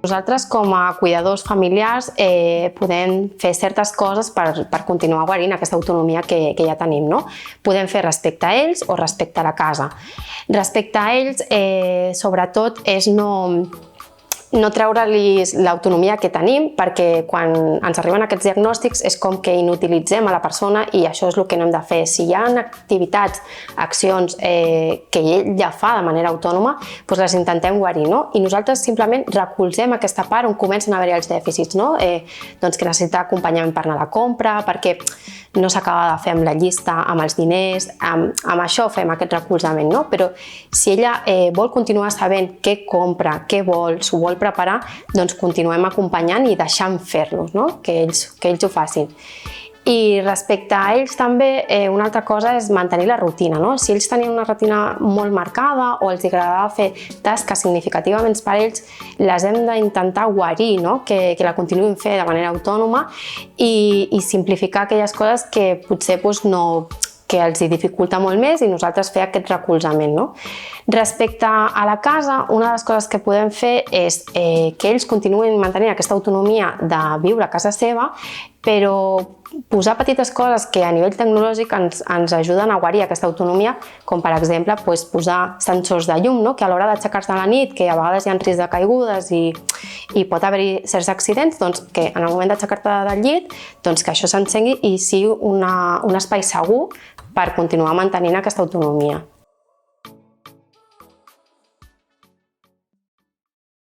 Nosaltres, com a cuidadors familiars, podem fer certes coses per continuar guarint aquesta autonomia que ja tenim, no? Podem fer respecte a ells o respecte a la casa. Respecte a ells, sobretot, és no treure-los l'autonomia que tenim, perquè quan ens arriben aquests diagnòstics és com que inutilitzem a la persona i això és el que no hem de fer. Si hi ha activitats, accions que ell ja fa de manera autònoma, doncs les intentem guarir, no? I nosaltres simplement recolzem aquesta part on comencen a haver-hi els dèficits, no? Doncs que necessita acompanyament per anar a la compra, perquè no s'acaba de fer amb la llista, amb els diners, amb això fem aquest recolzament, no? Però si ella vol continuar sabent què compra, què vol, s'ho vol preparar, doncs continuem acompanyant i deixant fer-los, no? Que ells ho facin. I respecte a ells també, una altra cosa és mantenir la rutina, no? Si ells tenien una rutina molt marcada o els agradava fer tasques significativament per ells, les hem d'intentar guarir, no? Que la continuïn fer de manera autònoma i simplificar aquelles coses que potser que els dificulta molt més i nosaltres fer aquest recolzament, no? Respecte a la casa, una de les coses que podem fer és que ells continuïn mantenint aquesta autonomia de viure a casa seva, però posar petites coses que a nivell tecnològic ens ajuden a guarir aquesta autonomia, com per exemple posar sensors de llum, que a l'hora d'aixecar-se a la nit, que a vegades hi ha risc de caigudes i pot haver-hi certs accidents, doncs que en el moment d'aixecar-te del llit, doncs que això s'encengui i sigui un espai segur per continuar mantenint aquesta autonomia.